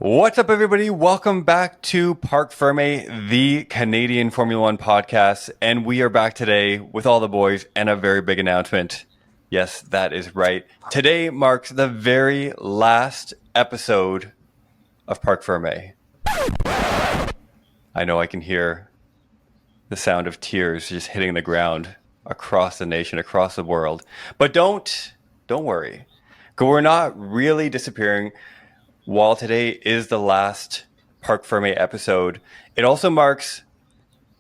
What's up, everybody? Welcome back to Parc Ferm, the Canadian Formula One podcast. And we are back today with all the boys and a very big announcement. Yes, that is right. Today marks the very last episode of Parc Ferm. I know I can hear the sound of tears just hitting the ground across the nation, across the world. But don't worry, because we're not really disappearing. While today is the last Parc Ferm episode, it also marks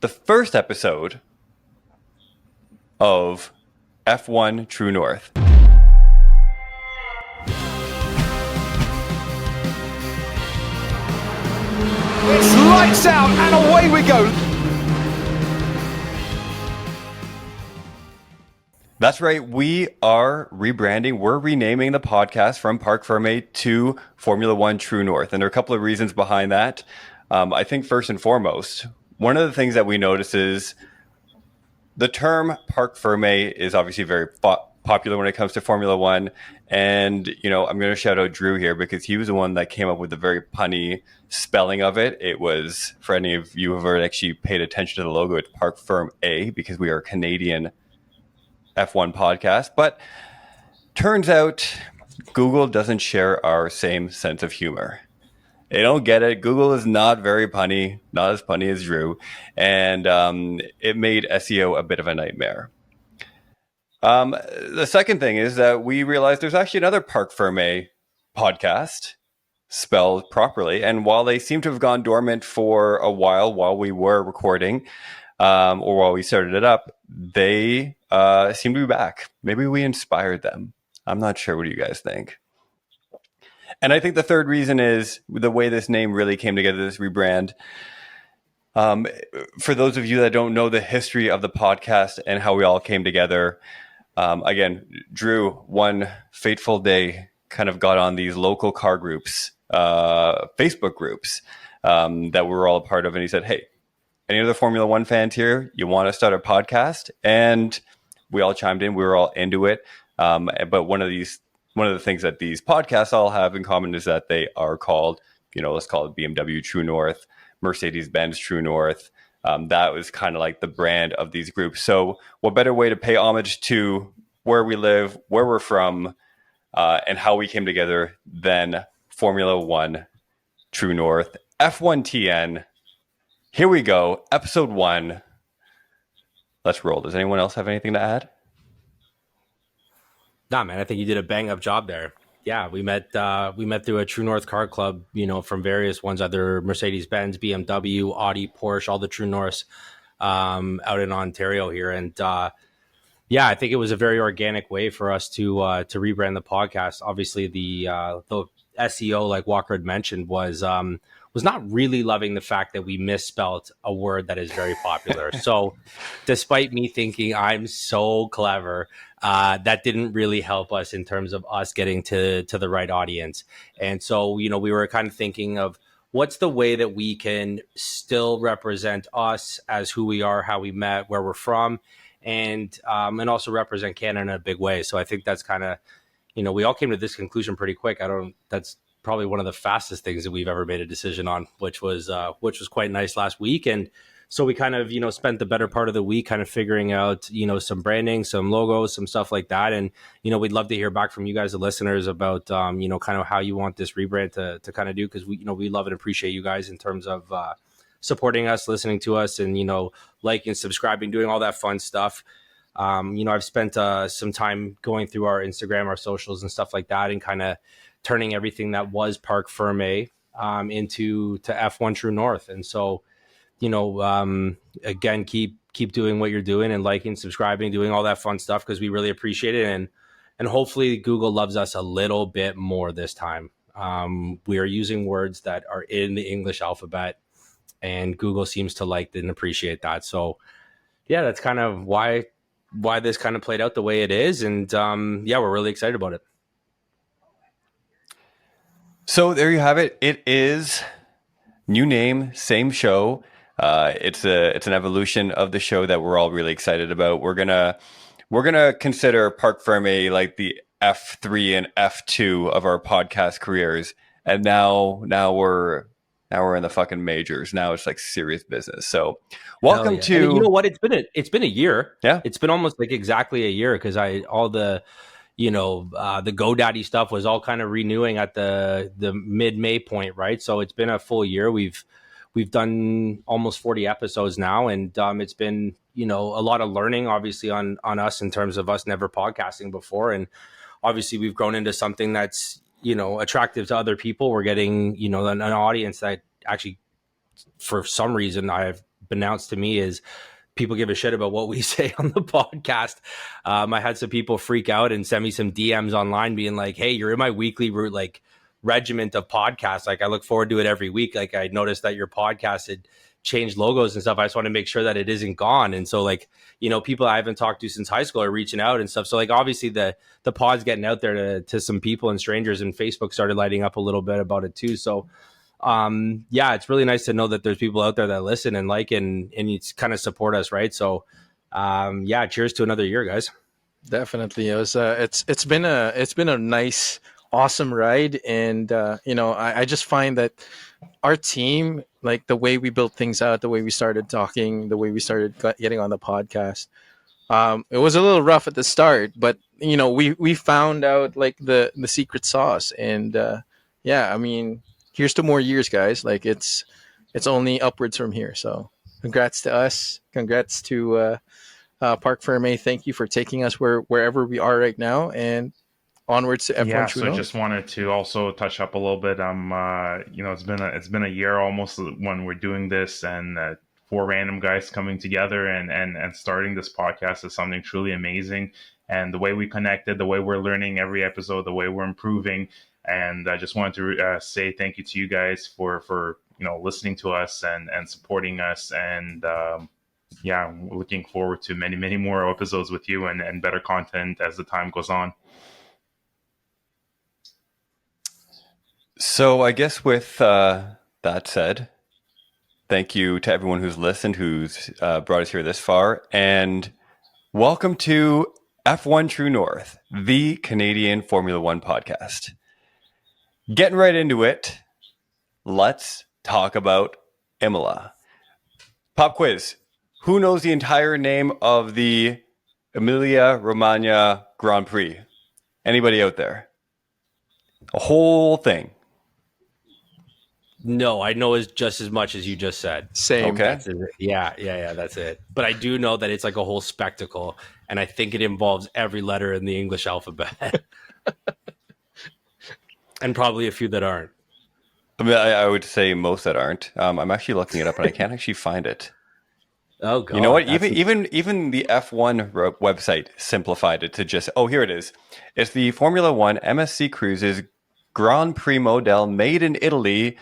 the first episode of F1 True North. It's lights out and away we go. That's right. We are rebranding. We're renaming the podcast from Parc Ferm to Formula One True North. And there are a couple of reasons behind that. I think first and foremost, one of the things that we notice is the term Parc Ferm is obviously very popular when it comes to Formula One. And, I'm going to shout out Zhou here because he was the one that came up with the very punny spelling of it. It was, for any of you who have actually paid attention to the logo, it's Parc Ferm because we are a Canadian F1 podcast. But turns out Google doesn't share our same sense of humor. They don't get it. Google is not very punny, not as punny as Zhou. And it made SEO a bit of a nightmare. The second thing is that we realized there's actually another Parc Ferm podcast spelled properly. And while they seem to have gone dormant for a while we were recording, or while we started it up, they seem to be back. Maybe we inspired them. I'm not sure. What do you guys think? And I think the third reason is the way this name really came together, this rebrand. For those of you that don't know the history of the podcast and how we all came together, again, Zhou, one fateful day, kind of got on these local car groups, Facebook groups that we were all a part of. And he said, hey, any other Formula One fans here? You want to start a podcast? And we all chimed in. We were all into it. But one of the things that these podcasts all have in common is that they are called, let's call it BMWTrueNorth, Mercedes-Benz True North. That was kind of like the brand of these groups. So what better way to pay homage to where we live, where we're from, and how we came together than Formula One True North, F1TN. Here we go, episode 1. Let's roll. Does anyone else have anything to add? Nah, man, I think you did a bang up job there. Yeah, we met through a True North car club, from various ones, either Mercedes-Benz, BMW, Audi, Porsche, all the True Norths out in Ontario here. And I think it was a very organic way for us to rebrand the podcast. Obviously, the SEO, like Walker had mentioned, was not really loving the fact that we misspelled a word that is very popular. So despite me thinking I'm so clever, that didn't really help us in terms of us getting to the right audience. And so, we were kind of thinking of what's the way that we can still represent us as who we are, how we met, where we're from, and also represent Canada in a big way. So I think that's kind of, we all came to this conclusion pretty quick. That's probably one of the fastest things that we've ever made a decision on, which was quite nice last week. And so we kind of, spent the better part of the week kind of figuring out, some branding, some logos, some stuff like that. And, we'd love to hear back from you guys, the listeners, about, kind of how you want this rebrand to kind of do. Cause we love and appreciate you guys in terms of supporting us, listening to us, and, liking, subscribing, doing all that fun stuff. I've spent some time going through our Instagram, our socials and stuff like that, and kind of turning everything that was Parc Ferm into F1 True North. And so, again, keep doing what you're doing and liking, subscribing, doing all that fun stuff, because we really appreciate it. And hopefully Google loves us a little bit more this time. We are using words that are in the English alphabet, and Google seems to like and appreciate that. So yeah, that's kind of why this kind of played out the way it is. And we're really excited about it. So there you have it. It is new name, same show. It's an evolution of the show that we're all really excited about. We're gonna consider Parc Ferm like the F3 and F2 of our podcast careers, and now we're in the fucking majors. Now it's like serious business. So welcome to, and you know what? It's been a year. Yeah. It's been almost like exactly a year, because all the the GoDaddy stuff was all kind of renewing at the mid-May point, right? So it's been a full year. We've done almost 40 episodes now, and it's been a lot of learning, obviously, on us, in terms of us never podcasting before, and obviously we've grown into something that's attractive to other people. We're getting an audience that actually, for some reason, I've been announced to me, is people give a shit about what we say on the podcast. I had some people freak out and send me some DMs online being like, hey, you're in my weekly regiment of podcasts. Like, I look forward to it every week. Like, I noticed that your podcast had changed logos and stuff. I just want to make sure that it isn't gone. And so, like, people I haven't talked to since high school are reaching out and stuff. So, like, obviously the pod's getting out there to some people and strangers, and Facebook started lighting up a little bit about it too. So it's really nice to know that there's people out there that listen and like, and you kind of support us, right? So cheers to another year, guys. Definitely. It was it's been a nice, awesome ride, and I just find that our team, like the way we built things out, the way we started talking, the way we started getting on the podcast, it was a little rough at the start, but we found out like the secret sauce, and I mean, here's to more years, guys. Like, it's only upwards from here. So congrats to us. Congrats to Parc Ferm. Thank you for taking us wherever we are right now, and onwards to F1 Yeah, True so I North. just wanted to also touch up a little bit. It's been a year almost when we're doing this, and four random guys coming together and starting this podcast is something truly amazing. And the way we connected, the way we're learning every episode, the way we're improving. And I just wanted to say thank you to you guys for listening to us and supporting us. And looking forward to many, many more episodes with you and better content as the time goes on. So I guess with that said, thank you to everyone who's listened, who's brought us here this far, and welcome to F1 True North, the Canadian Formula One podcast. Getting right into it, let's talk about Imola. Pop quiz. Who knows the entire name of the Emilia-Romagna Grand Prix? Anybody out there? A whole thing. No, I know just as much as you just said. Same. Okay. That's it. Yeah, that's it. But I do know that it's like a whole spectacle, and I think it involves every letter in the English alphabet. And probably a few that aren't. I mean, I would say most that aren't. I'm actually looking it up, and I can't actually find it. Oh, God. You know what? Even the F1 website simplified it to just, here it is. It's the Formula One MSC Cruises Grand Prix Model made in Italy,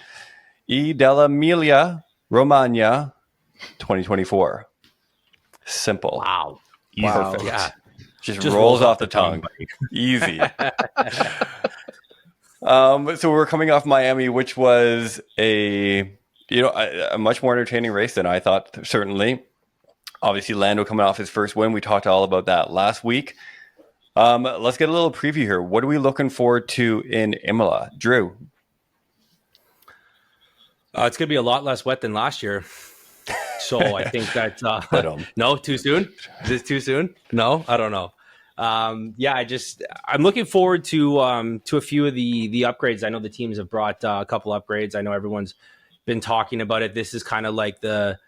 dell'Emilia Romagna 2024. Simple. Wow. Perfect. Yeah. Just rolls off the tongue. Easy. So we're coming off Miami, which was a much more entertaining race than I thought, certainly. Obviously, Lando coming off his first win. We talked all about that last week. Let's get a little preview here. What are we looking forward to in Imola? Drew? It's going to be a lot less wet than last year. So I think that... no, too soon? Is this too soon? No, I don't know. I'm looking forward to a few of the upgrades. I know the teams have brought a couple upgrades. I know everyone's been talking about it. This is kind of like the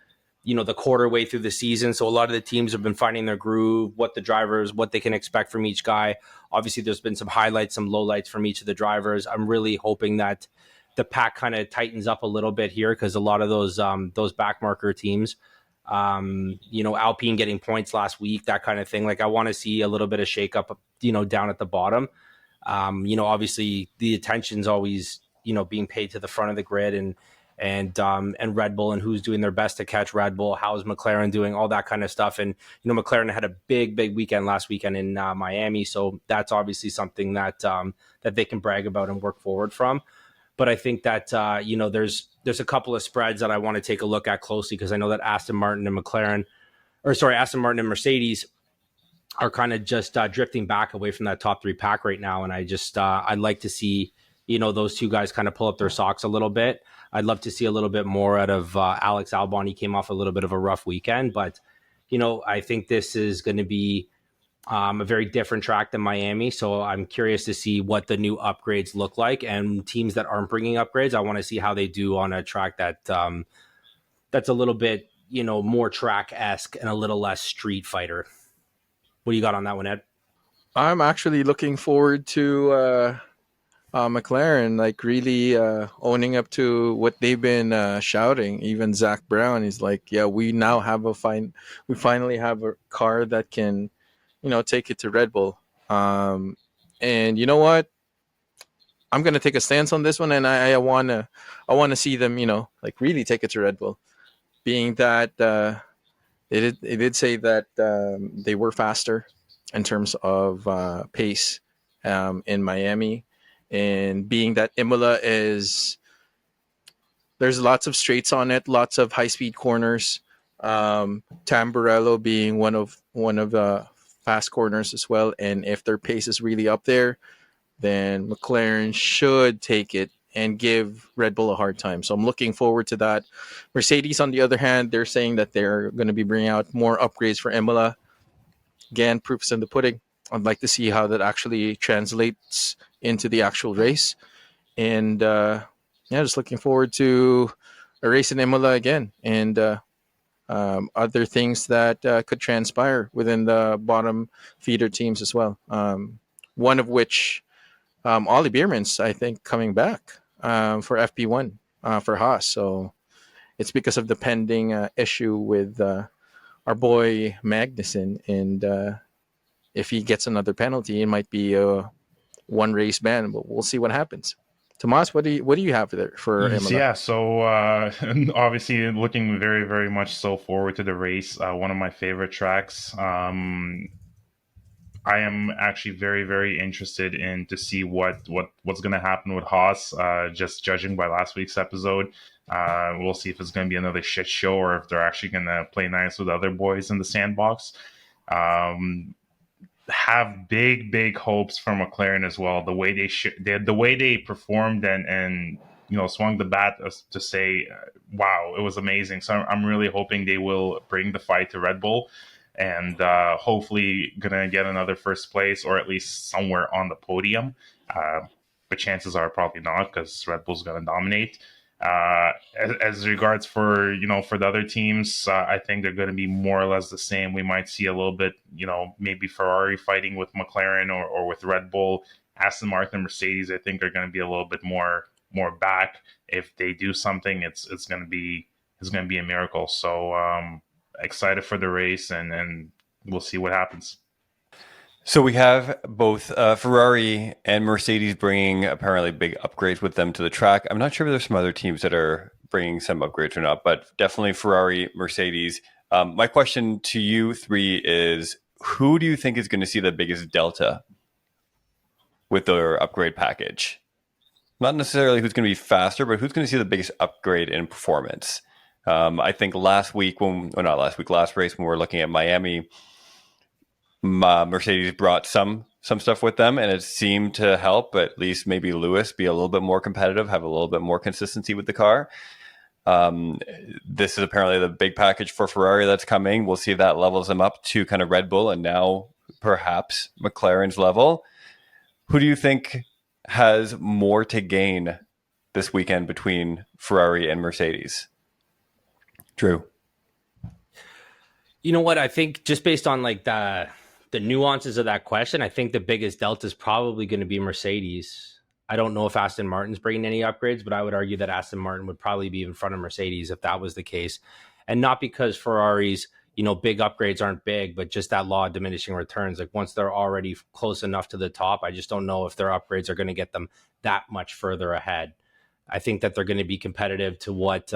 quarter way through the season. So a lot of the teams have been finding their groove, what they can expect from each guy. Obviously there's been some highlights, some lowlights from each of the drivers. I'm really hoping that the pack kind of tightens up a little bit here, because a lot of those backmarker teams, Alpine getting points last week, that kind of thing. Like, I want to see a little bit of shakeup, down at the bottom. Obviously the attention's always, being paid to the front of the grid and Red Bull, and who's doing their best to catch Red Bull. How's McLaren doing? All that kind of stuff. And, McLaren had a big weekend last weekend in Miami. So that's obviously something that they can brag about and work forward from. But I think that, there's a couple of spreads that I want to take a look at closely, because I know that Aston Martin and Mercedes are kind of just drifting back away from that top three pack right now. And I'd like to see, those two guys kind of pull up their socks a little bit. I'd love to see a little bit more out of Alex Albon. He came off a little bit of a rough weekend, but I think this is going to be a very different track than Miami. So I'm curious to see what the new upgrades look like, and teams that aren't bringing upgrades, I want to see how they do on a track that that's a little bit, more track-esque and a little less Street Fighter. What do you got on that one, Ed? I'm actually looking forward to McLaren like really owning up to what they've been shouting. Even Zach Brown is like, yeah, we now have we finally have a car that can, take it to Red Bull. And you know what? I'm gonna take a stance on this one, and I wanna see them, like really take it to Red Bull, being that it did say that they were faster in terms of pace in Miami. And being that Imola there's lots of straights on it, lots of high speed corners. Tamburello being one of the fast corners as well. And if their pace is really up there, then McLaren should take it and give Red Bull a hard time. So I'm looking forward to that. Mercedes, on the other hand, they're saying that they're going to be bringing out more upgrades for Imola. Again, proof's in the pudding. I'd like to see how that actually translates into the actual race. And just looking forward to a race in Imola again, and other things that could transpire within the bottom feeder teams as well. One of which, Ollie Bierman's, I think, coming back for FP1 for Haas. So it's because of the pending issue with our boy Magnussen, and if he gets another penalty, it might be a one race ban, but we'll see what happens. Tomas, what do you have there for Imola? Yeah, so obviously looking very, very much so forward to the race. One of my favorite tracks. I am actually very, very interested in to see what's going to happen with Haas. Just judging by last week's episode, we'll see if it's going to be another shit show or if they're actually going to play nice with other boys in the sandbox. Have big hopes for McLaren as well. The way they performed and swung the bat to say, wow, it was amazing. So I'm really hoping they will bring the fight to Red Bull, and hopefully gonna get another first place or at least somewhere on the podium. But chances are probably not, because Red Bull's gonna dominate. As regards for the other teams, I think they're going to be more or less the same. We might see a little bit, maybe Ferrari fighting with McLaren or with Red Bull. Aston Martin, Mercedes, I think are going to be a little bit more back. If they do something, it's going to be a miracle. So excited for the race, and we'll see what happens. So we have both Ferrari and Mercedes bringing apparently big upgrades with them to the track. I'm not sure if there's some other teams that are bringing some upgrades or not, but definitely Ferrari, Mercedes. My question to you three is, who do you think is going to see the biggest delta with their upgrade package? Not necessarily who's going to be faster, but who's going to see the biggest upgrade in performance? I think last race when we were looking at Miami, Mercedes brought some stuff with them, and it seemed to help at least maybe Lewis be a little bit more competitive, have a little bit more consistency with the car. This is apparently the big package for Ferrari that's coming. We'll see if that levels them up to kind of Red Bull and now perhaps McLaren's level. Who do you think has more to gain this weekend between Ferrari and Mercedes? Drew? You know what? I think just based on like the nuances of that question, I think the biggest delta is probably going to be Mercedes. I don't know if Aston Martin's bringing any upgrades, but I would argue that Aston Martin would probably be in front of Mercedes if that was the case. And not because Ferrari's, big upgrades aren't big, but just that law of diminishing returns. Like once they're already close enough to the top, I just don't know if their upgrades are going to get them that much further ahead. I think that they're going to be competitive to what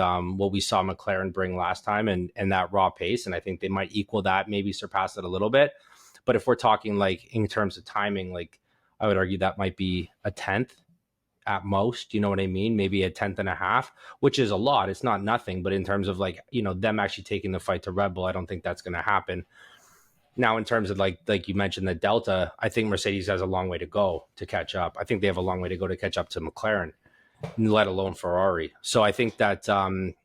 we saw McLaren bring last time and that raw pace. And I think they might equal that, maybe surpass it a little bit. But if we're talking like in terms of timing, like I would argue that might be a 10th at most. You know what I mean? Maybe a 10th and a half, which is a lot. It's not nothing. But in terms of like, them actually taking the fight to Red Bull, I don't think that's going to happen. Now, in terms of like you mentioned, the Delta, I think Mercedes has a long way to go to catch up. I think they have a long way to go to catch up to McLaren, let alone Ferrari. So I think that,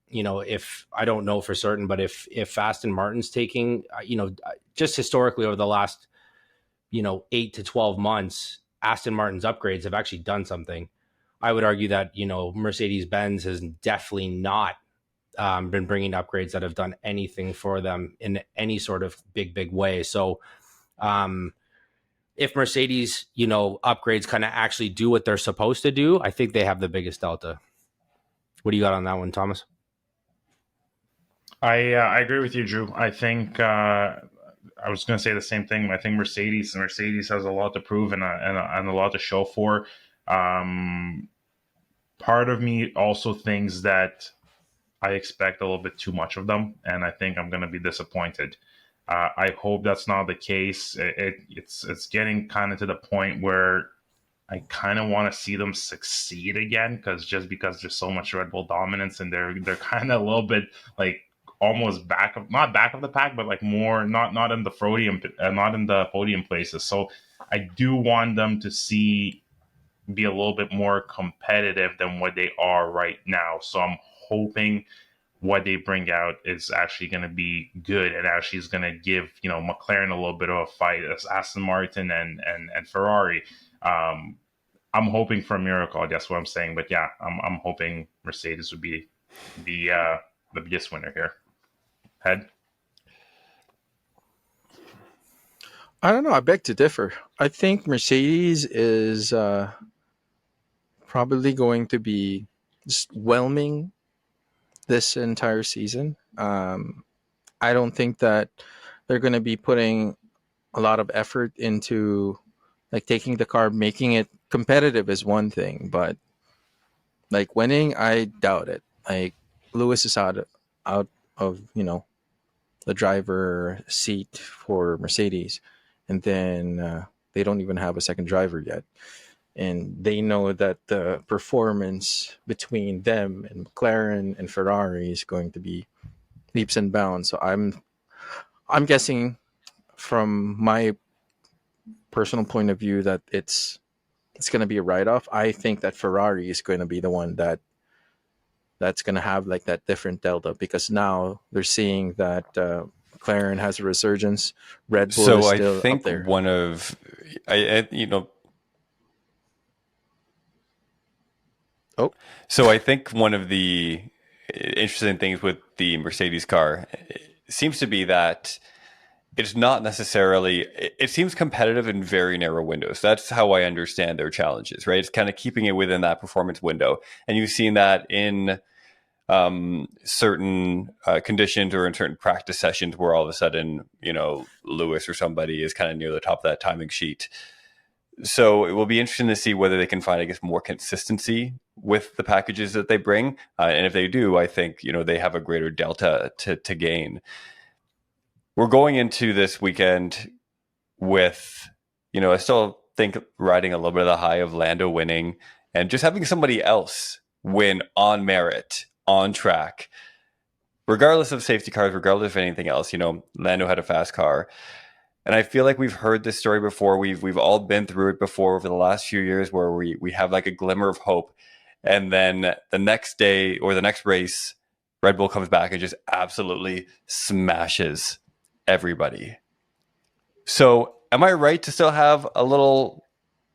if I don't know for certain, but if Aston Martin's taking, just historically over the last, 8 to 12 months, Aston Martin's upgrades have actually done something. I would argue that, Mercedes-Benz has definitely not been bringing upgrades that have done anything for them in any sort of big way. So if Mercedes, upgrades kind of actually do what they're supposed to do, I think they have the biggest delta. What do you got on that one, Thomas? I agree with you, Drew. I think I was going to say the same thing. I think Mercedes has a lot to prove and a lot to show for. Part of me also thinks that I expect a little bit too much of them, and I think I'm going to be disappointed. I hope that's not the case. It's getting kind of to the point where I kind of want to see them succeed again, because there's so much Red Bull dominance, and they're kind of a little bit like almost not back of the pack, but like more not in the podium places. So I do want them to be a little bit more competitive than what they are right now. So I'm hoping what they bring out is actually going to be good and actually is going to give McLaren a little bit of a fight as Aston Martin and Ferrari. I'm hoping for a miracle. That's what I'm saying. But yeah, I'm hoping Mercedes would be the biggest winner here. Head. I don't know. I beg to differ. I think Mercedes is probably going to be just whelming this entire season. I don't think that they're going to be putting a lot of effort into like taking the car, making it competitive is one thing, but like winning, I doubt it. Like Lewis is out of the driver seat for Mercedes, and then they don't even have a second driver yet. And they know that the performance between them and McLaren and Ferrari is going to be leaps and bounds. So I'm guessing from my personal point of view that it's going to be a write-off. I think that Ferrari is going to be the one that's going to have like that different delta, because now they're seeing that McLaren has a resurgence. Red Bull is still I think up there. one of So I think one of the interesting things with the Mercedes car seems to be that it's not necessarily, it seems competitive in very narrow windows. That's how I understand their challenges, right? It's kind of keeping it within that performance window. And you've seen that in certain conditions or in certain practice sessions where all of a sudden, Lewis or somebody is kind of near the top of that timing sheet. So it will be interesting to see whether they can find, I guess, more consistency with the packages that they bring. And if they do, I think, they have a greater delta to gain. We're going into this weekend with, I still think riding a little bit of the high of Lando winning and just having somebody else win on merit, on track, regardless of safety cars, regardless of anything else. Lando had a fast car. And I feel like we've heard this story before. We've all been through it before over the last few years, where we have like a glimmer of hope. And then the next day or the next race, Red Bull comes back and just absolutely smashes everybody. So am I right to still have a little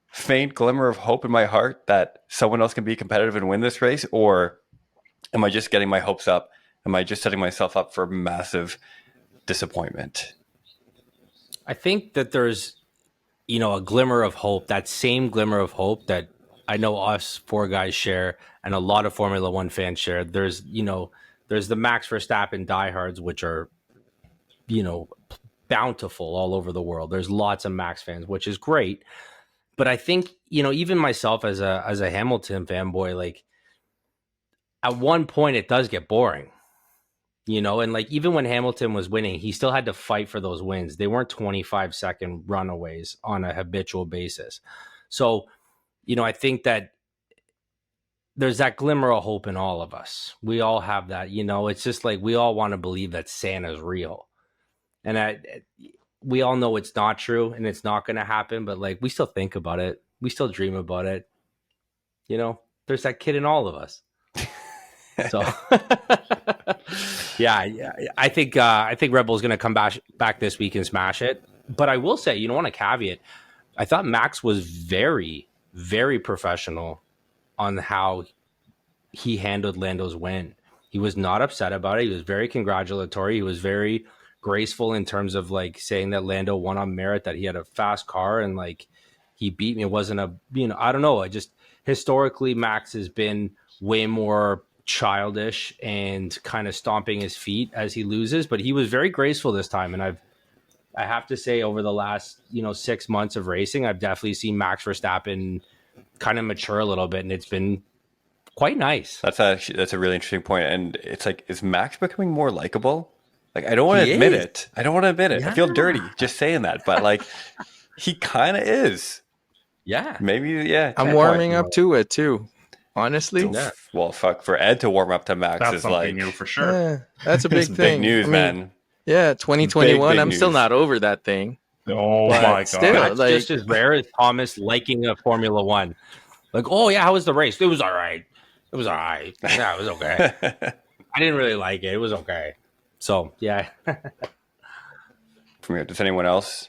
faint glimmer of hope in my heart that someone else can be competitive and win this race? Or am I just getting my hopes up? Am I just setting myself up for massive disappointment? I think that there's, a glimmer of hope, that same glimmer of hope that I know us four guys share and a lot of Formula One fans share. There's the Max Verstappen diehards, which are, bountiful all over the world. There's lots of Max fans, which is great. But I think, even myself as a Hamilton fanboy, like at one point it does get boring. And like even when Hamilton was winning, he still had to fight for those wins. They weren't 25-second runaways on a habitual basis. So, I think that there's that glimmer of hope in all of us. We all have that, it's just like we all want to believe that Santa's real. And we all know it's not true and it's not going to happen, but like we still think about it. We still dream about it. You know, there's that kid in all of us. So yeah, I think Red Bull's going to come back this week and smash it. But I will say, on a caveat, I thought Max was very, very professional on how he handled Lando's win. He was not upset about it. He was very congratulatory. He was very graceful in terms of like saying that Lando won on merit, that he had a fast car and like he beat me. It wasn't I don't know. I just historically Max has been way more childish and kind of stomping his feet as he loses, but he was very graceful this time. And I have to say over the last, 6 months of racing, I've definitely seen Max Verstappen kind of mature a little bit, and it's been quite nice. That's a really interesting point. And it's like, is Max becoming more likable? Like, I don't want to admit it. Yeah. I feel dirty just saying that, but like, he kind of is. Yeah. Maybe, yeah. I'm warming up to it too. Honestly. Yeah. Well, fuck, for Ed to warm up to Max That's is something like new for sure. Yeah, that's a big thing. big news, man. Yeah, 2021. Big I'm still news. not over that thing. Oh But my god! still, That's like- just as rare as Thomas liking a Formula One. Like, oh yeah, how was the race? It was all right. Yeah, it was okay. I didn't really like it. It was okay. So yeah. From here, does anyone else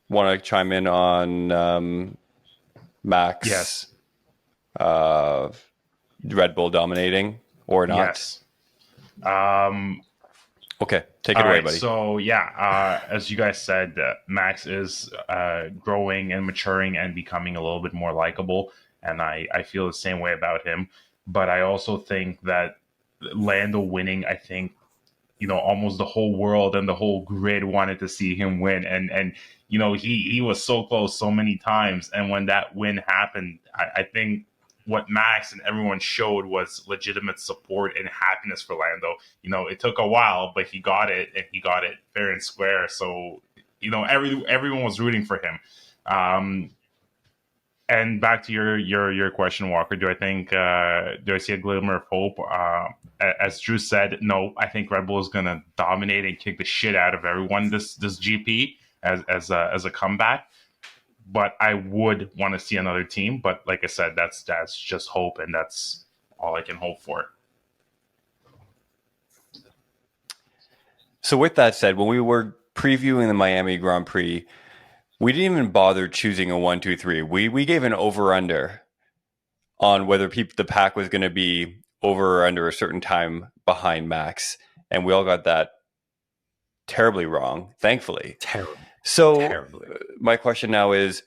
want to chime in on Max? Yes. Red Bull dominating or not? Yes. Okay, take it All away, right, buddy. so as you guys said, Max is growing and maturing and becoming a little bit more likable, and I feel the same way about him. But I also think that Lando winning, I think, almost the whole world and the whole grid wanted to see him win, and he was so close so many times, and when that win happened, I think what Max and everyone showed was legitimate support and happiness for Lando. It took a while, but he got it, and he got it fair and square. So, everyone was rooting for him. And back to your question, Walker, do I see a glimmer of hope? As Drew said, no, I think Red Bull is going to dominate and kick the shit out of everyone this GP as a comeback. But I would want to see another team. But like I said, that's just hope, and that's all I can hope for. So with that said, when we were previewing the Miami Grand Prix, we didn't even bother choosing a 1, 2, 3. We gave an over-under on whether the pack was going to be over or under a certain time behind Max. And we all got that terribly wrong, thankfully. Terrible. So Terribly. my question now is,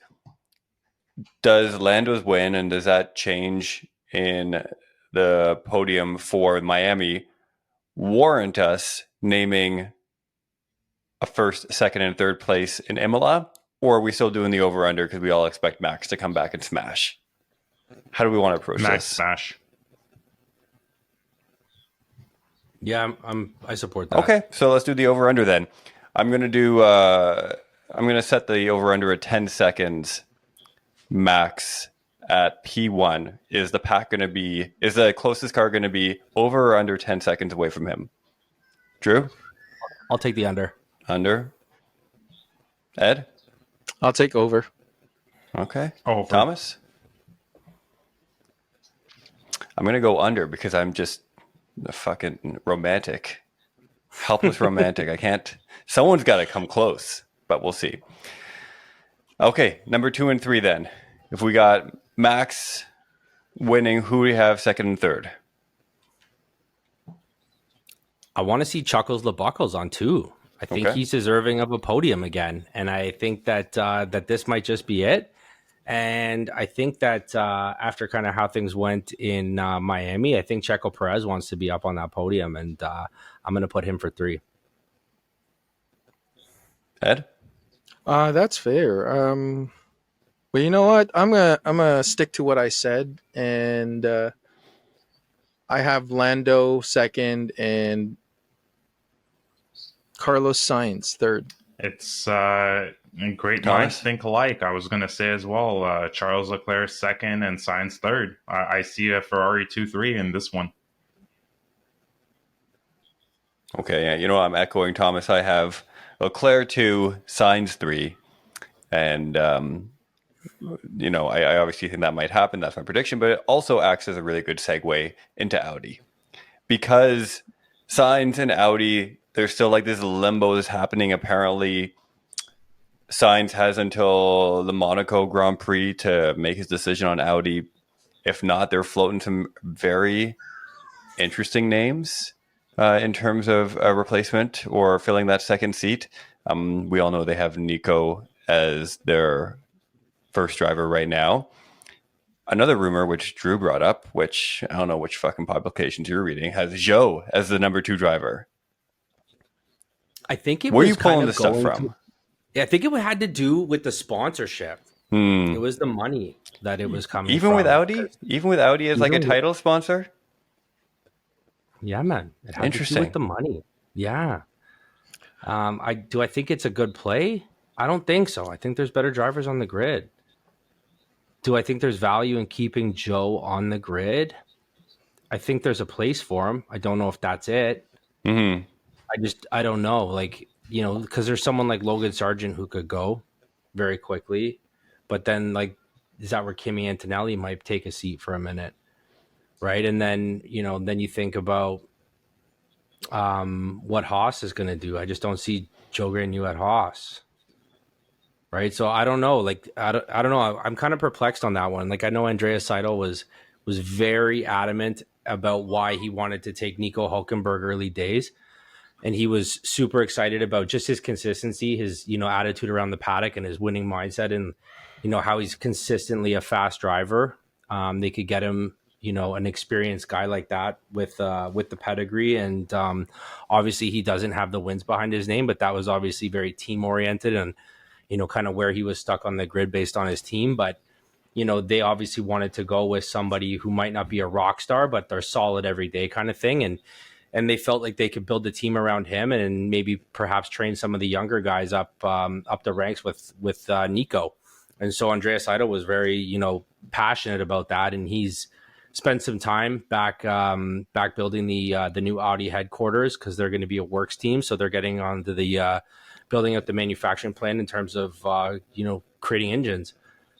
does Lando's win and does that change in the podium for Miami warrant us naming a first, second, and third place in Imola? Or are we still doing the over-under because we all expect Max to come back and smash? How do we want to approach Max this? smash. Yeah, I support that. Okay, so let's do the over-under then. I'm going to set the over-under at 10 seconds Max at P1. Is the closest car going to be over or under 10 seconds away from him? Drew? I'll take the under. Under? Ed? I'll take over. Okay. Over. Thomas? I'm going to go under because I'm just a fucking romantic. Helpless romantic. I can't. Someone's got to come close, but we'll see. Okay, number 2 and 3 then. If we got Max winning, who do we have second and third? I want to see Chuckles LeBuckles on 2. I think he's deserving of a podium again, and I think that that this might just be it. And I think that after kind of how things went in Miami, I think Checo Perez wants to be up on that podium, and I'm going to put him for 3. Ed? That's fair. But you know what? I'm gonna stick to what I said, and I have Lando second and Carlos Sainz third. It's great Thomas? minds think alike. I was going to say as well, Charles Leclerc second and Sainz third. I see a Ferrari 2-3 in this one. Okay, yeah. I'm echoing Thomas. I have Leclerc 2, Sainz 3, and I obviously think that might happen. That's my prediction, but it also acts as a really good segue into Audi because Sainz and Audi, there's still like this limbo that's happening. Apparently, Sainz has until the Monaco Grand Prix to make his decision on Audi. If not, they're floating some very interesting names in terms of a replacement or filling that second seat. We all know they have Nico as their first driver right now. Another rumor, which Drew brought up, which I don't know which fucking publications you're reading, has Zhou as the number 2 driver. I think it Where are was you pulling kind this of stuff from? I think it had to do with the sponsorship. It was the money that it was coming even from. with Audi? Even with Audi as like a Even with- title sponsor? Yeah, man. It had to do Interesting. with the money. Yeah. I think it's a good play? I don't think so. I think there's better drivers on the grid. Do I think there's value in keeping Zhou on the grid? I think there's a place for him. I don't know if that's it. Mm-hmm. I don't know. Like, because there's someone like Logan Sargent who could go very quickly. But then, like, is that where Kimi Antonelli might take a seat for a minute? Right. And then, then you think about what Haas is going to do. I just don't see Joe Granu at Haas. Right. So I don't know. Like, I don't know. I'm kind of perplexed on that one. Like, I know Andreas Seidel was very adamant about why he wanted to take Nico Hulkenberg early days. And he was super excited about just his consistency, his, attitude around the paddock and his winning mindset and, how he's consistently a fast driver. They could get him, an experienced guy like that with the pedigree. And obviously he doesn't have the wins behind his name, but that was obviously very team oriented and, kind of where he was stuck on the grid based on his team. But, they obviously wanted to go with somebody who might not be a rock star, but they're solid every day kind of thing. And they felt like they could build the team around him and maybe perhaps train some of the younger guys up the ranks with Nico. And so Andreas Seidel was very, passionate about that. And he's spent some time back building the new Audi headquarters because they're going to be a works team. So they're getting onto the building up the manufacturing plan in terms of, creating engines.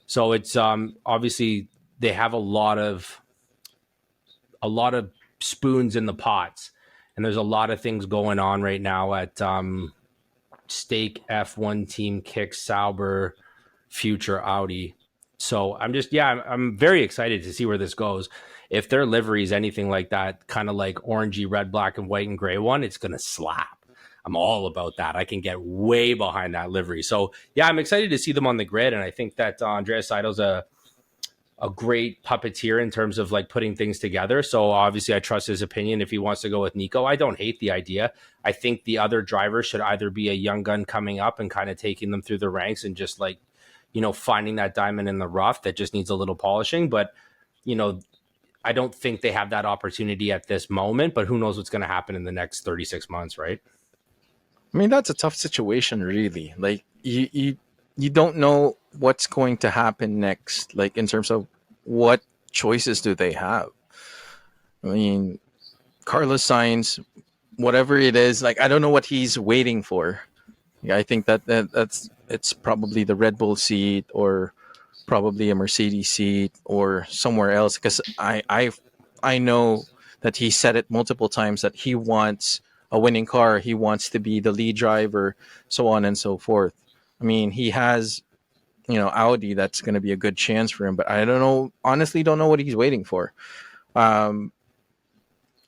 So it's obviously they have a lot of spoons in the pots. And there's a lot of things going on right now at Stake, F1 Team, Kick, Sauber, Future, Audi. So I'm very excited to see where this goes. If their livery is anything like that, kind of like orangey, red, black, and white and gray one, it's going to slap. I'm all about that. I can get way behind that livery. So, I'm excited to see them on the grid. And I think that Andreas Seidel's a great puppeteer in terms of like putting things together. So obviously I trust his opinion if he wants to go with Nico. I don't hate the idea. I think the other drivers should either be a young gun coming up and kind of taking them through the ranks and just like, finding that diamond in the rough that just needs a little polishing. But, I don't think they have that opportunity at this moment, but who knows what's going to happen in the next 36 months, right? I mean, that's a tough situation, really. Like, you don't know what's going to happen next, like in terms of what choices do they have. I mean, Carlos Sainz, whatever it is, like I don't know what he's waiting for. Yeah, I think that's it's probably the Red Bull seat or probably a Mercedes seat or somewhere else. Because I know that he said it multiple times that he wants a winning car, he wants to be the lead driver, so on and so forth. I mean, he has, Audi. That's going to be a good chance for him. But I don't know. Honestly, don't know what he's waiting for. Guan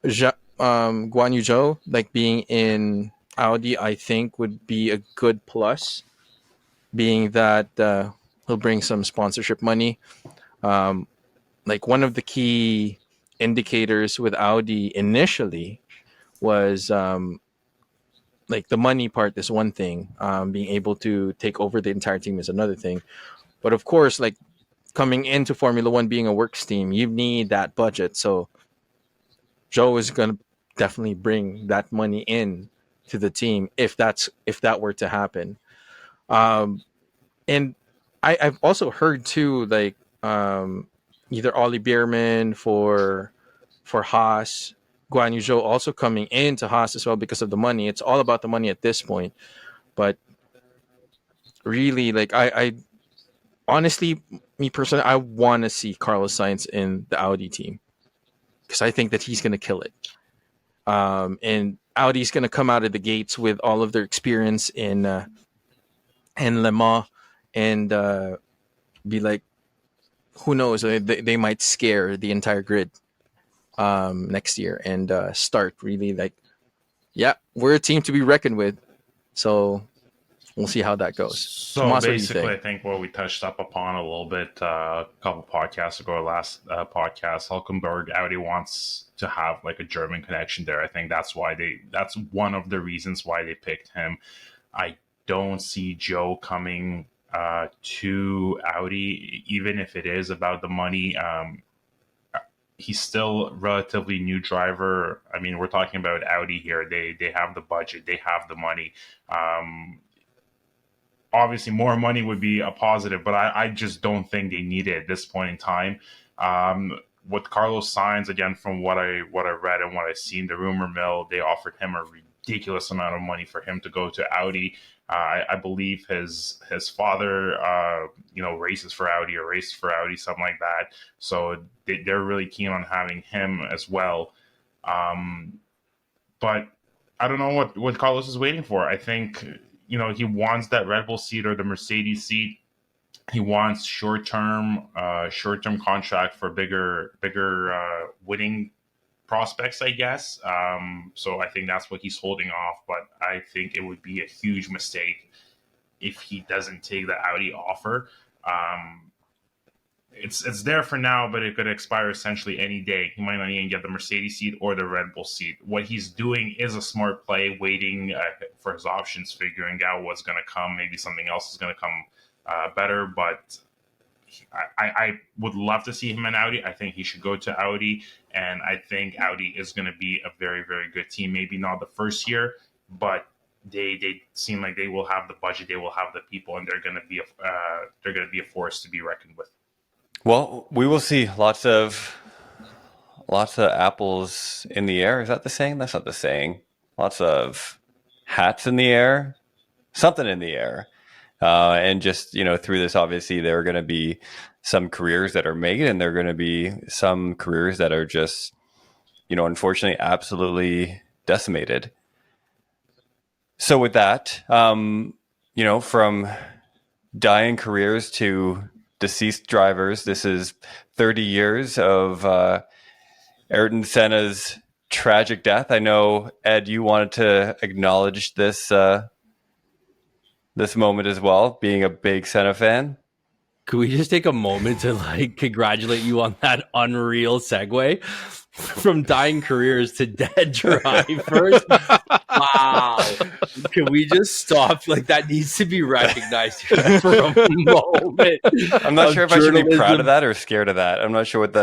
Yu Zhou, like being in Audi, I think would be a good plus, being that he'll bring some sponsorship money. Like one of the key indicators with Audi initially was like the money part is one thing. Being able to take over the entire team is another thing. But of course, like coming into Formula One, being a works team, you need that budget. So Joe is going to definitely bring that money in to the team if that were to happen. And I've also heard too, like either Ollie Bierman for Haas, Guan Yu Zhou also coming into Haas as well because of the money. It's all about the money at this point. But really, like I honestly, me personally, I want to see Carlos Sainz in the Audi team because I think that he's going to kill it. And Audi's going to come out of the gates with all of their experience in Le Mans, and be like, who knows? They might scare the entire grid next year and start really like, yeah, we're a team to be reckoned with. So we'll see how that goes. So Tomas, what do you basically, I think? think what we touched up upon a little bit a couple podcasts ago, last podcast, Hulkenberg, Audi wants to have like a German connection there. I think that's one of the reasons why they picked him. I don't see Zhou coming to Audi, even if it is about the money. He's still a relatively new driver. I mean, we're talking about Audi here. They have the budget, they have the money. Obviously, more money would be a positive, but I just don't think they need it at this point in time. With Carlos Sainz, again, from what I read and what I've seen, the rumor mill, they offered him a ridiculous amount of money for him to go to Audi. I believe his father, races for Audi or raced for Audi, something like that. So they're really keen on having him as well. But I don't know what Carlos is waiting for. I think, he wants that Red Bull seat or the Mercedes seat. He wants short-term contract for bigger winning prospects, I guess. So I think that's what he's holding off. But I think it would be a huge mistake if he doesn't take the Audi offer. It's there for now, but it could expire essentially any day. He might not even get the Mercedes seat or the Red Bull seat. What he's doing is a smart play, waiting for his options, figuring out what's going to come. Maybe something else is going to come better, but I would love to see him in Audi. I think he should go to Audi, and I think Audi is going to be a very, very good team. Maybe not the first year, but they seem like they will have the budget, they will have the people, and they're going to be a force to be reckoned with. Well, we will see lots of apples in the air. Is that the saying? That's not the saying. Lots of hats in the air, something in the air. And just, through this, obviously, there are going to be some careers that are made, and there are going to be some careers that are just, unfortunately, absolutely decimated. So with that, from dying careers to deceased drivers, this is 30 years of Ayrton Senna's tragic death. I know, Ed, you wanted to acknowledge this moment as well, being a big Senna fan. Could we just take a moment to congratulate you on that unreal segue from dying careers to dead drivers? Wow. Can we just stop? That needs to be recognized for a moment. I'm not sure if I should be proud of that or scared of that. I'm not sure what the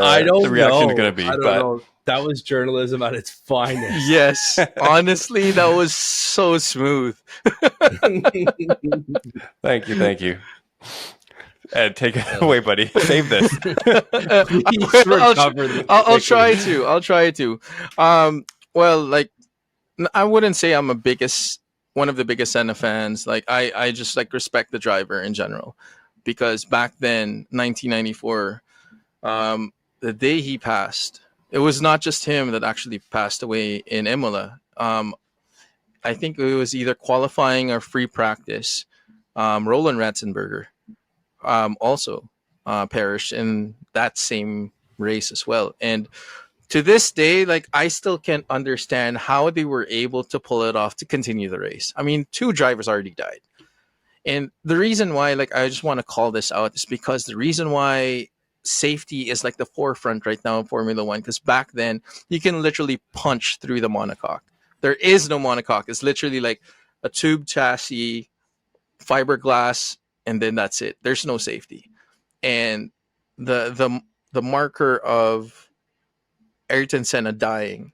reaction is going to be. I don't know. That was journalism at its finest. Yes. Honestly, that was so smooth. Thank you. Ed, take it away, buddy. Save this. I'll try to. Well, I wouldn't say I'm one of the biggest Senna fans. I just respect the driver in general, because back then, 1994, the day he passed, it was not just him that actually passed away in Imola. I think it was either qualifying or free practice. Roland Ratzenberger also perished in that same race as well. And to this day, I still can't understand how they were able to pull it off to continue the race. I mean, 2 drivers already died. And the reason why, I just want to call this out is because the reason why safety is the forefront right now in Formula One, because back then you can literally punch through the monocoque. There is no monocoque. It's literally a tube chassis, fiberglass, and then that's it. There's no safety. And the marker of Ayrton Senna dying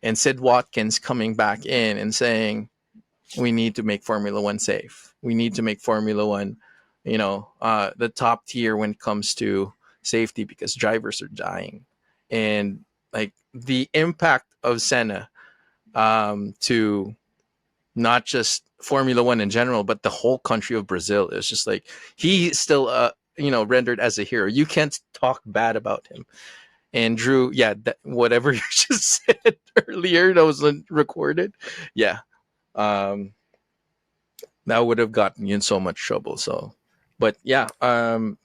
and Sid Watkins coming back in and saying, we need to make Formula One safe. We need to make Formula One, the top tier when it comes to safety, because drivers are dying. And the impact of Senna to not just Formula One in general, but the whole country of Brazil is just like he's still rendered as a hero. You can't talk bad about him. And Drew, yeah, whatever you just said earlier that was recorded, yeah, that would have gotten you in so much trouble. So, but yeah, 30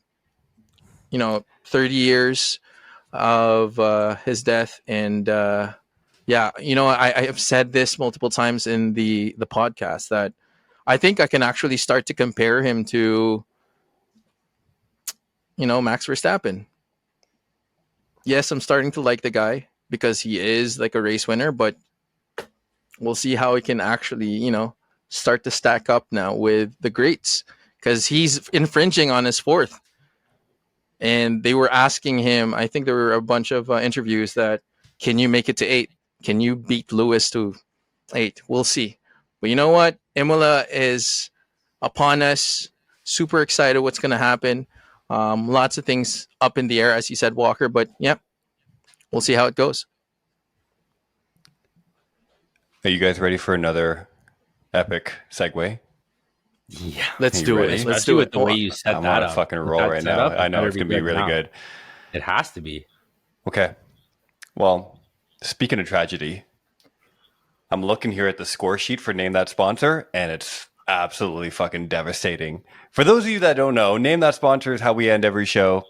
years of his death, and yeah, I have said this multiple times in the podcast that I think I can actually start to compare him to, Max Verstappen. Yes, I'm starting to like the guy because he is like a race winner, but we'll see how he can actually, start to stack up now with the greats, because he's infringing on his fourth. And they were asking him, I think there were a bunch of interviews that, can you make it to 8? Can you beat Lewis to 8? We'll see. But you know what? Imola is upon us. Super excited what's going to happen. Lots of things up in the air, as you said, Walker. But yeah, we'll see how it goes. Are you guys ready for another epic segue? Yeah, let's do ready? it. Let's do it the way you set I'm that on a up. fucking roll right now. I know it's going to be really good. It has to be. Okay. Well, speaking of tragedy, I'm looking here at the score sheet for Name That Sponsor, and it's absolutely fucking devastating. For those of you that don't know, Name That Sponsor is how we end every show.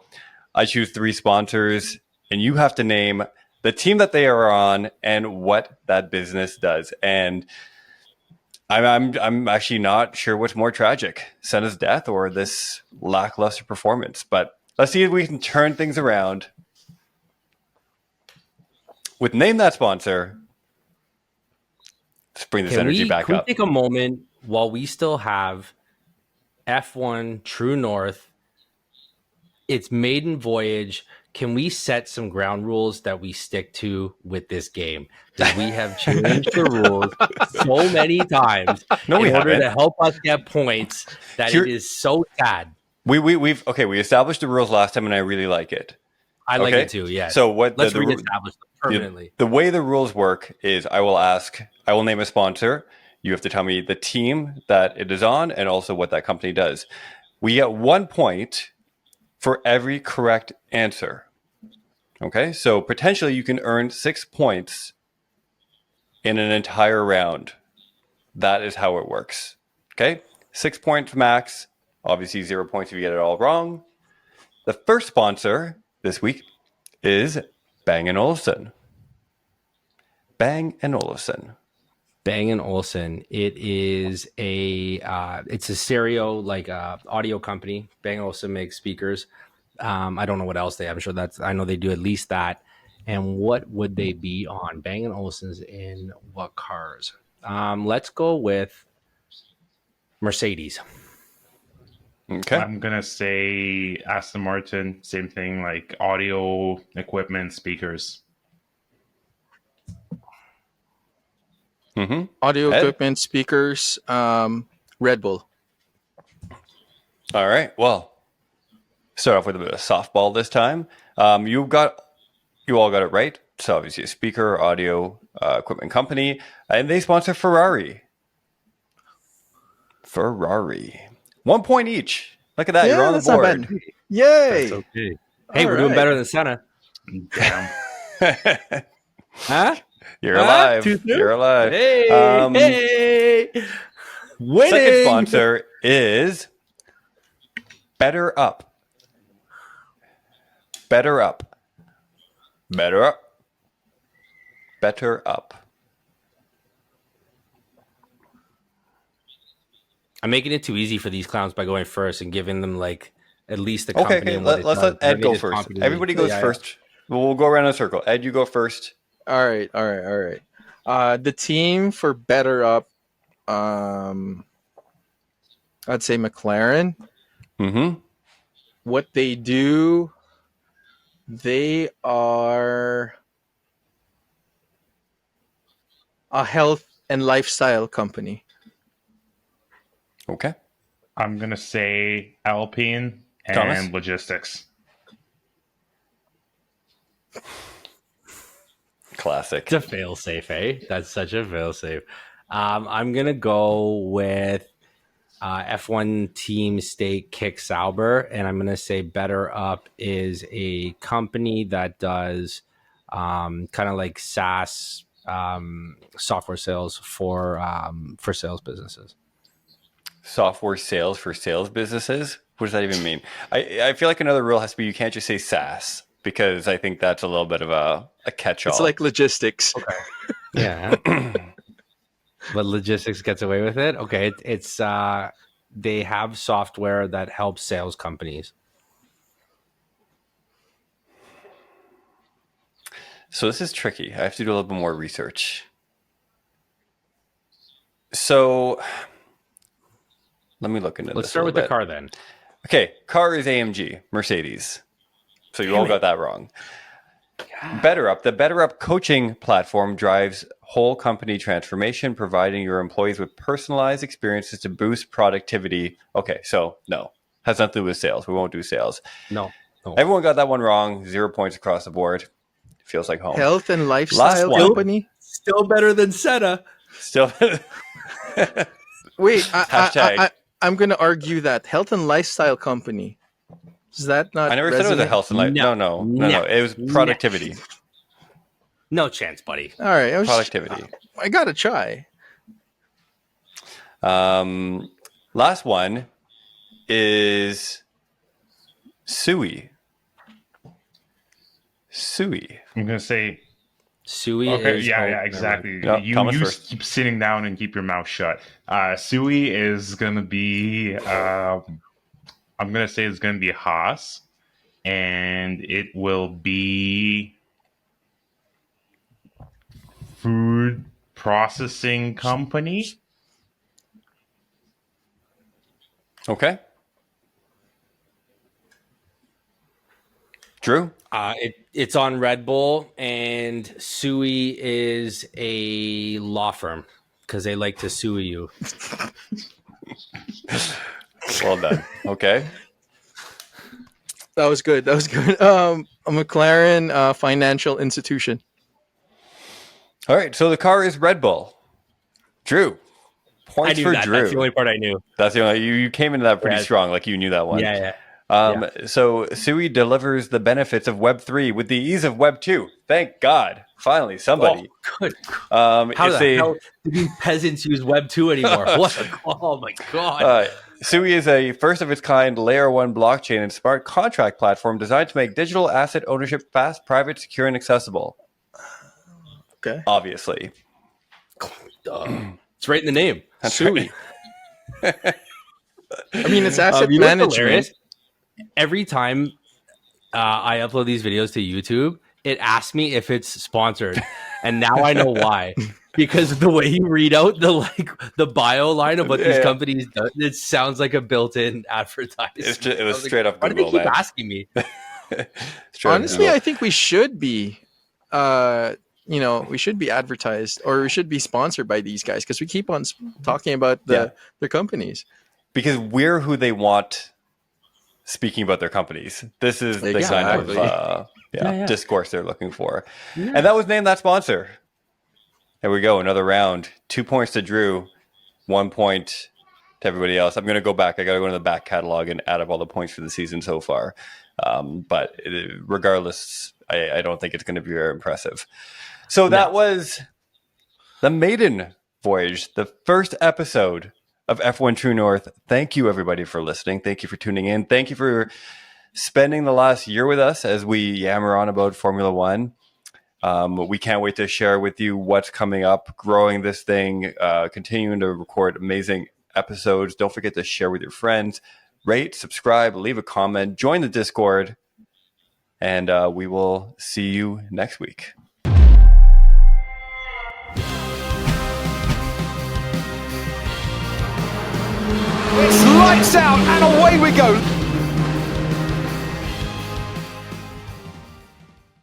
I choose 3 sponsors, and you have to name the team that they are on and what that business does. And I'm actually not sure what's more tragic, Senna's death or this lackluster performance. But let's see if we can turn things around. With Name That Sponsor, let's bring this energy back can up. We take a moment while we still have F1 True North, its maiden voyage. Can we set some ground rules that we stick to with this game? Because we have changed the rules so many times in order to help us get points that it is so sad. We established the rules last time, and I really like it. I like it too. Yeah. So let's reestablish them permanently. The way the rules work is I will name a sponsor. You have to tell me the team that it is on and also what that company does. We get 1 point for every correct answer. Okay, so potentially you can earn 6 points in an entire round. That is how it works. Okay, 6 points max. Obviously 0 points if you get it all wrong. The first sponsor this week is Bang & Olufsen. Bang & Olufsen. Bang & Olufsen. It is it's a stereo audio company. Bang & Olufsen makes speakers. I don't know what else they have. I'm sure I know they do at least that. And what would they be on? Bang & Olufsen's in what cars? Let's go with Mercedes. Okay. I'm going to say Aston Martin. Same thing, like audio equipment, speakers. Mm-hmm. Audio equipment, speakers, Red Bull. All right. Well, start off with a bit of softball this time. You all got it right. It's obviously a speaker, audio equipment company, and they sponsor Ferrari. 1 point each. Look at that. Yeah, you're on the board. Not bad. Yay. That's okay. Hey, we're doing better than Senna. Damn. Huh? You're alive. You're alive. Hey, winning. Second sponsor is Better Up. Better Up. Better Up. Better Up. I'm making it too easy for these clowns by going first and giving them at least the company. Okay. And what Let's let Ed go first. Everybody goes first. We'll go around in a circle. Ed, you go first. All right. The team for Better Up, I'd say McLaren. Mm-hmm. What they do, they are a health and lifestyle company. Okay. I'm going to say Alpine and Thomas? logistics. Classic. It's a fail safe, eh? That's such a fail safe. I'm gonna go with F1 Team State Kick Sauber, and I'm gonna say Better Up is a company that does kind of like SaaS software sales for sales businesses. Software sales for sales businesses? What does that even mean? I feel like another rule has to be you can't just say SaaS, because I think that's a little bit of a catch-all. It's like logistics. Okay. Yeah. But logistics gets away with it. Okay, it's they have software that helps sales companies. So this is tricky. I have to do a little bit more research. So let me look into this. Let's start with the car then. Okay, car is AMG, Mercedes. So you all got that wrong. Better Up. The Better Up coaching platform drives whole company transformation, providing your employees with personalized experiences to boost productivity. Okay, so no, has nothing to do with sales. We won't do sales. No. Everyone got that one wrong. 0 points across the board. Feels like home. Health and lifestyle company. Still better than Seta. Still. Wait, I'm going to argue that health and lifestyle company. Is that not? I never said it was a health and life. No. It was productivity. No chance, buddy. All right, Productivity. I gotta try. Last one is Sui. I'm gonna say Sui. okay. Is Yeah, exactly. No, you Thomas you first. keep sitting down and keep your mouth shut. Sui is gonna be. I'm gonna say it's gonna be Haas, and it will be food processing company. Okay. Drew? It's on Red Bull, and Sui is a law firm because they like to sue you. Well done. Okay. That was good. A McLaren financial institution. All right. So the car is Red Bull. Drew. Points I knew for that. Drew. That's the only part I knew. That's the only you came into that pretty strong, like you knew that one. Yeah. So Sui delivers the benefits of Web 3 with the ease of Web 2. Thank God. Finally, somebody. Oh, good. How the hell do these peasants use Web 2 anymore? Oh my God. Sui is a first of its kind layer 1 blockchain and smart contract platform designed to make digital asset ownership fast, private, secure, and accessible. Okay. Obviously. It's right in the name. That's Sui. right. I mean, it's asset You know what's management. hilarious? Every time I upload these videos to YouTube, it asks me if it's sponsored, and now I know why. Because the way you read out the bio line of what these companies do, it sounds like a built-in advertisement. It was straight up Why do they Google, keep man. asking me? Honestly, I think we should be, we should be advertised or we should be sponsored by these guys because we keep on talking about their companies. Because we're who they want speaking about their companies. This is the kind of discourse they're looking for. Yeah. And that was named that sponsor. There we go. Another round. 2 points to Drew. 1 point to everybody else. I'm going to go back. I got to go into the back catalog and add up all the points for the season so far. But regardless, I don't think it's going to be very impressive. So that was the maiden voyage, the first episode of F1 True North. Thank you, everybody, for listening. Thank you for tuning in. Thank you for spending the last year with us as we yammer on about Formula One. We can't wait to share with you what's coming up, growing this thing, continuing to record amazing episodes. Don't forget to share with your friends, rate, subscribe, leave a comment, join the Discord, and we will see you next week. It's lights out and away we go.